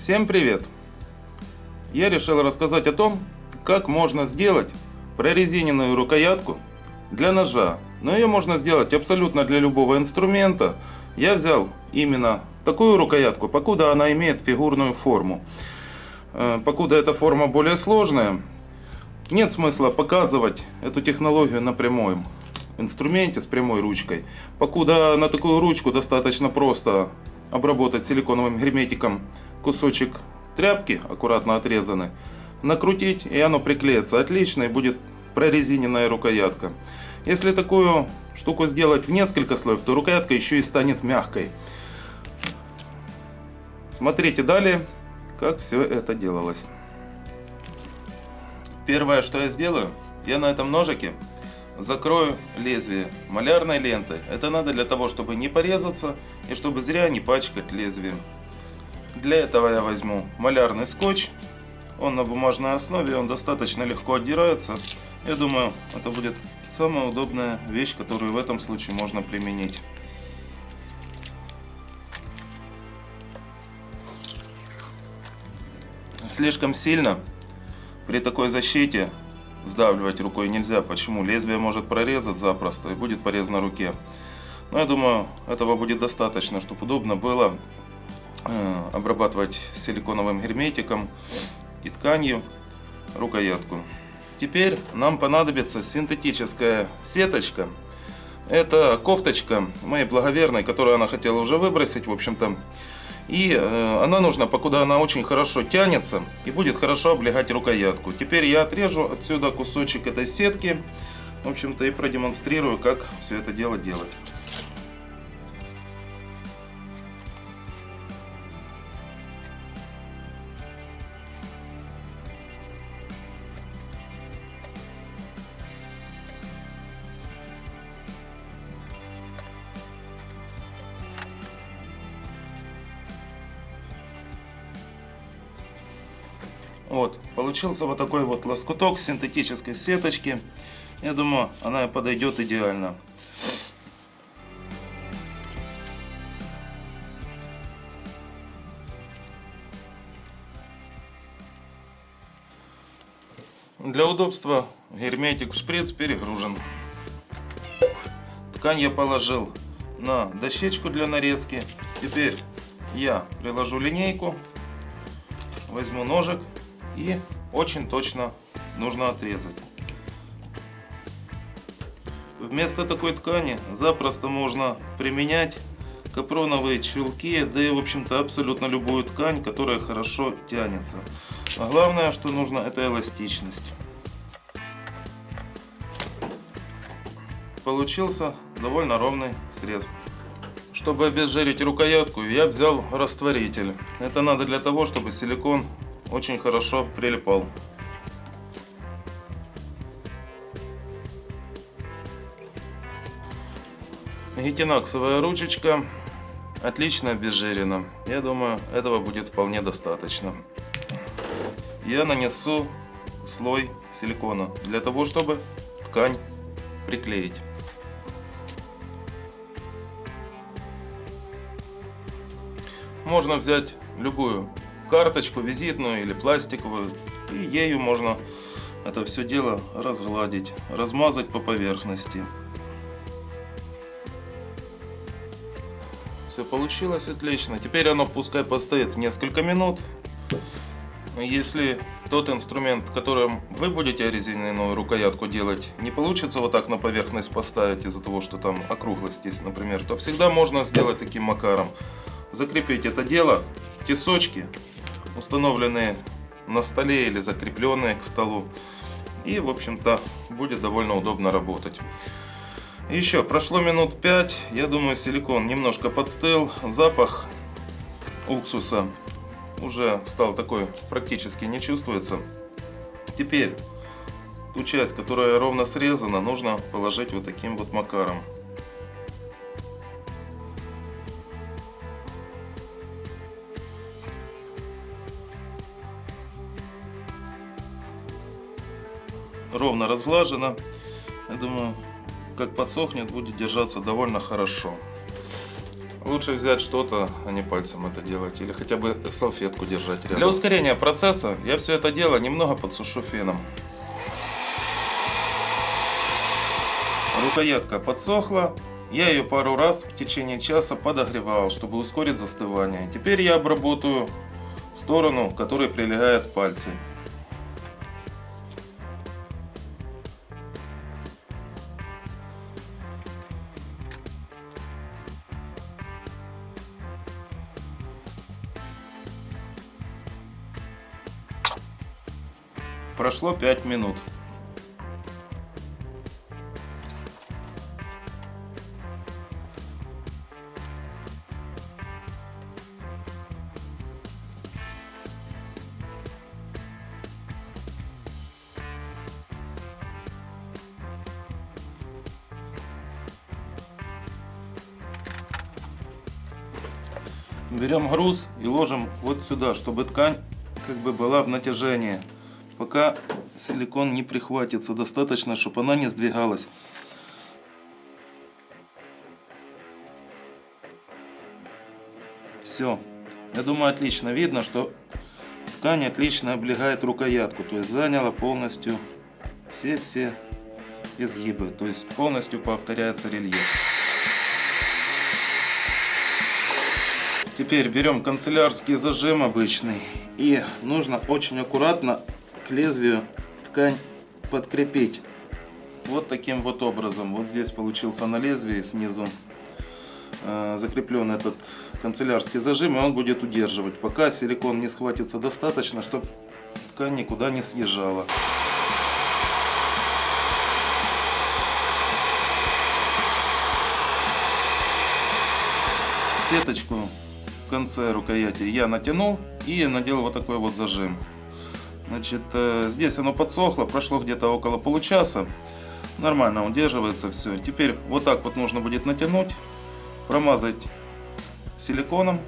Всем привет! Я решил рассказать о том, как можно сделать прорезиненную рукоятку для ножа. Но ее можно сделать абсолютно для любого инструмента. Я взял именно такую рукоятку, покуда она имеет фигурную форму. Покуда эта форма более сложная, нет смысла показывать эту технологию на прямом инструменте с прямой ручкой. Покуда на такую ручку достаточно просто обработать силиконовым герметиком кусочек тряпки, аккуратно отрезанный, накрутить, и оно приклеится отлично, и будет прорезиненная рукоятка. Если такую штуку сделать в несколько слоев, то рукоятка еще и станет мягкой. Смотрите далее, как все это делалось. Первое, что я сделаю, я на этом ножике закрою лезвие малярной лентой. Это надо для того, чтобы не порезаться и чтобы зря не пачкать лезвие. Для этого я возьму малярный скотч. Он на бумажной основе, он достаточно легко отдирается. Я думаю, это будет самая удобная вещь, которую в этом случае можно применить. Слишком сильно при такой защите сдавливать рукой нельзя. Почему? Лезвие может прорезать запросто и будет порез на руке. Но я думаю, этого будет достаточно, чтобы удобно было обрабатывать силиконовым герметиком и тканью рукоятку. Теперь нам понадобится синтетическая сеточка. Это кофточка моей благоверной, которую она хотела уже выбросить, в общем-то. И она нужна, покуда она очень хорошо тянется и будет хорошо облегать рукоятку. Теперь я отрежу отсюда кусочек этой сетки, в общем-то, и продемонстрирую, как все это дело делать. Вот, получился вот такой вот лоскуток синтетической сеточки. Я думаю, она подойдет идеально. Для удобства герметик в шприц перегружен. Ткань я положил на дощечку для нарезки. Теперь я приложу линейку, возьму ножик. И очень точно нужно отрезать. Вместо такой ткани запросто можно применять капроновые чулки, да и в общем-то абсолютно любую ткань, которая хорошо тянется. А главное, что нужно, это эластичность. Получился довольно ровный срез. Чтобы обезжирить рукоятку, я взял растворитель. Это надо для того, чтобы силикон очень хорошо прилипал. Гетинаксовая ручечка отлично обезжирена. Я думаю, этого будет вполне достаточно. Я нанесу слой силикона для того, чтобы ткань приклеить. Можно взять любую карточку, визитную или пластиковую, и ею можно это все дело разгладить, размазать по поверхности. Все получилось отлично. Теперь оно пускай постоит несколько минут. Если тот инструмент, которым вы будете резиновую рукоятку делать, не получится вот так на поверхность поставить из-за того, что там округлость есть, например, то всегда можно сделать таким макаром. Закрепить это дело в тесочки, установленные на столе или закрепленные к столу, и в общем-то будет довольно удобно работать. Еще прошло минут 5, я думаю, силикон немножко подстыл, запах уксуса уже стал такой, практически не чувствуется. Теперь ту часть, которая ровно срезана, нужно положить вот таким вот макаром. Ровно разглажено. Я думаю, как подсохнет, будет держаться довольно хорошо. Лучше взять что-то, а не пальцем это делать. Или хотя бы салфетку держать рядом. Для ускорения процесса я все это дело немного подсушу феном. Рукоятка подсохла. Я ее пару раз в течение часа подогревал, чтобы ускорить застывание. Теперь я обработаю сторону, к которой прилегают пальцы. Прошло 5 минут. Берем груз и ложим вот сюда, чтобы ткань как бы была в натяжении. Пока силикон не прихватится, достаточно, чтобы она не сдвигалась. Все. Я думаю, отлично видно, что ткань отлично облегает рукоятку. То есть заняла полностью все изгибы. То есть полностью повторяется рельеф. Теперь берем канцелярский зажим обычный. И нужно очень аккуратно к лезвию ткань подкрепить. Вот таким вот образом. Вот здесь получился на лезвии снизу закреплен этот канцелярский зажим, и он будет удерживать, пока силикон не схватится достаточно, чтобы ткань никуда не съезжала. Сеточку в конце рукояти я натянул и надел вот такой вот зажим. Значит, здесь оно подсохло, прошло где-то около получаса. Нормально удерживается все. Теперь вот так вот нужно будет натянуть, промазать силиконом,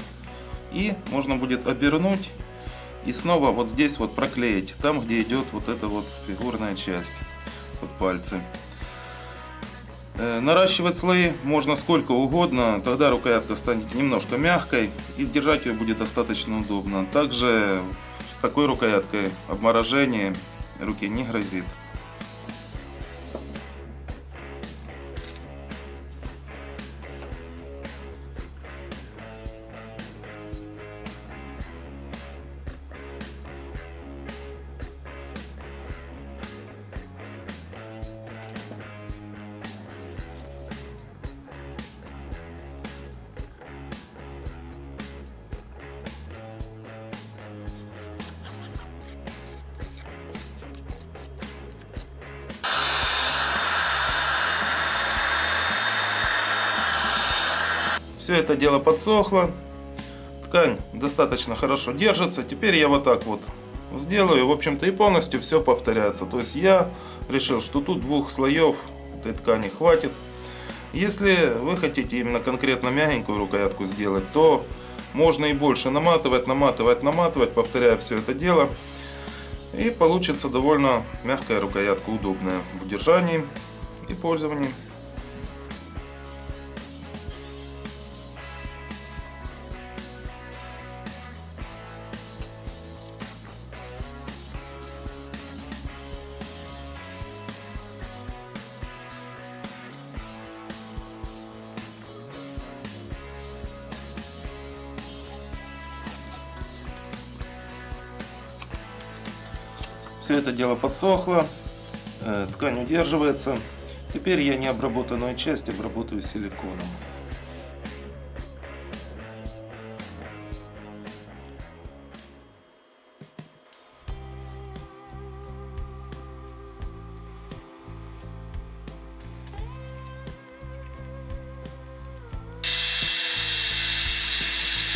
и можно будет обернуть и снова вот здесь вот проклеить, там где идет вот эта вот фигурная часть, вот пальцы. Наращивать слои можно сколько угодно, тогда рукоятка станет немножко мягкой и держать ее будет достаточно удобно. Также с такой рукояткой обморожение руки не грозит. Все это дело подсохло, ткань достаточно хорошо держится. Теперь я вот так вот сделаю, в общем-то, и полностью все повторяется. То есть я решил, что тут двух слоев этой ткани хватит. Если вы хотите именно конкретно мягенькую рукоятку сделать, то можно и больше наматывать, повторяя все это дело. И получится довольно мягкая рукоятка, удобная в удержании и пользовании. Все это дело подсохло, ткань удерживается. Теперь я необработанную часть обработаю силиконом.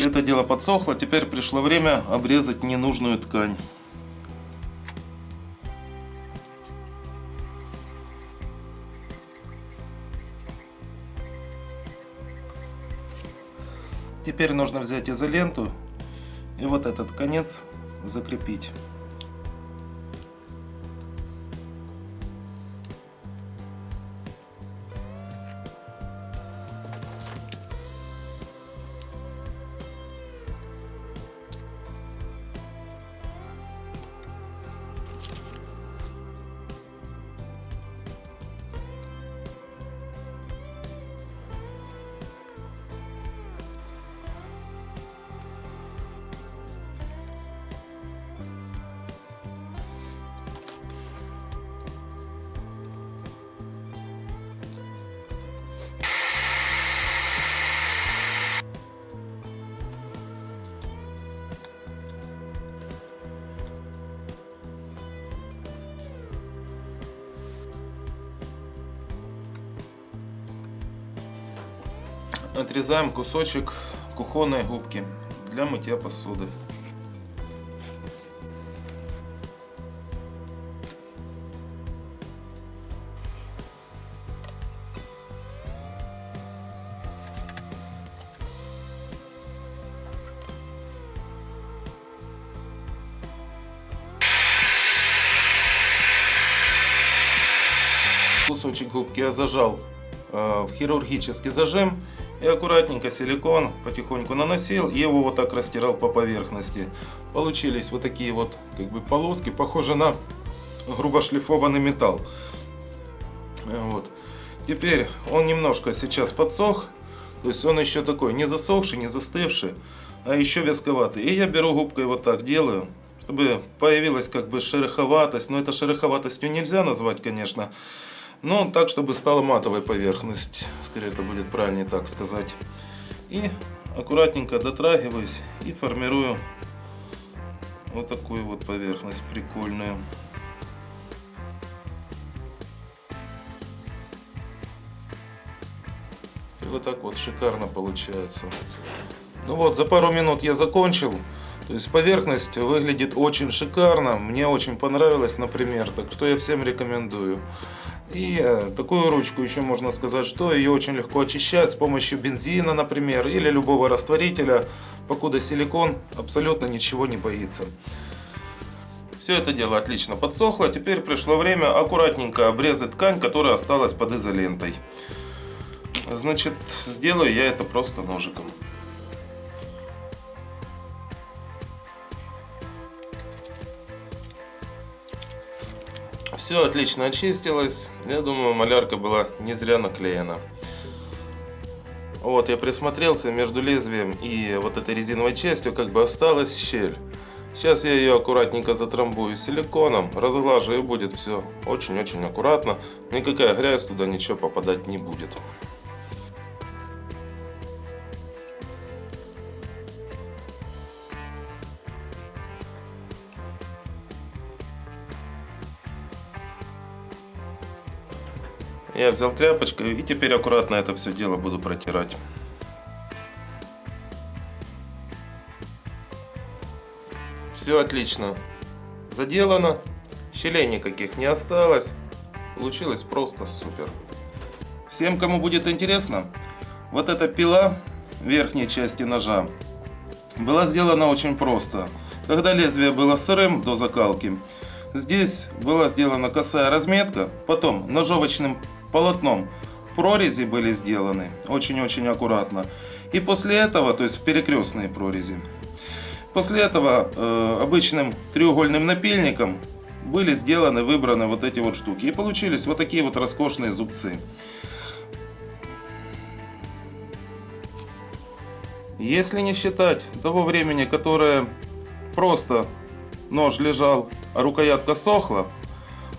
Это дело подсохло, теперь пришло время обрезать ненужную ткань. Теперь нужно взять изоленту и вот этот конец закрепить. отрезаем кусочек кухонной губки для мытья посуды. Кусочек губки я зажал в хирургический зажим и аккуратненько силикон потихоньку наносил и его вот так растирал по поверхности. Получились вот такие вот как бы полоски, похожи на грубо шлифованный металл. Вот. Теперь он немножко сейчас подсох, то есть он еще такой не засохший, не застывший, а еще вязковатый. И я беру губкой вот так делаю, чтобы появилась как бы шероховатость, но это шероховатостью нельзя назвать, конечно. Но так, чтобы стала матовая поверхность, скорее это будет правильнее так сказать. И аккуратненько дотрагиваюсь и формирую вот такую вот поверхность прикольную. И вот так вот шикарно получается. Ну вот, за пару минут я закончил. То есть поверхность выглядит очень шикарно. Мне очень понравилось, например. Так что я всем рекомендую. И такую ручку еще можно сказать, что ее очень легко очищать с помощью бензина, например, или любого растворителя, покуда силикон абсолютно ничего не боится. Все это дело отлично подсохло, теперь пришло время аккуратненько обрезать ткань, которая осталась под изолентой. Значит, сделаю я это просто ножиком. Все отлично очистилось. Я думаю, малярка была не зря наклеена. Вот, я присмотрелся, между лезвием и вот этой резиновой частью как бы осталась щель. Сейчас я ее аккуратненько затрамбую силиконом, разглажу, и будет все очень-очень аккуратно. Никакая грязь туда, ничего попадать не будет. Я взял тряпочку и теперь аккуратно это все дело буду протирать. Все отлично заделано, щелей никаких не осталось, получилось просто супер. Всем, кому будет интересно, вот эта пила верхней части ножа была сделана очень просто. Когда лезвие было сырым до закалки, здесь была сделана косая разметка, потом ножовочным полотном прорези были сделаны очень-очень аккуратно. И после этого, то есть в перекрестные прорези, после этого обычным треугольным напильником были сделаны, выбраны вот эти вот штуки. И получились вот такие вот роскошные зубцы. Если не считать того времени, которое просто нож лежал, а рукоятка сохла,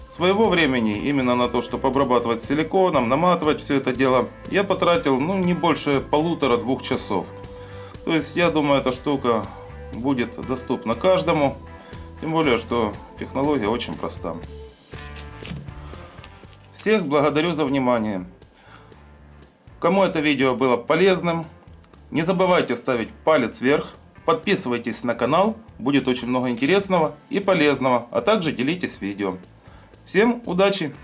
своего времени именно на то, чтобы обрабатывать силиконом, наматывать все это дело, я потратил не больше 1,5-2 часов. То есть я думаю, эта штука будет доступна каждому, тем более, что технология очень проста. Всех благодарю за внимание. Кому это видео было полезным, не забывайте ставить палец вверх, подписывайтесь на канал, будет очень много интересного и полезного, а также делитесь видео. Всем удачи!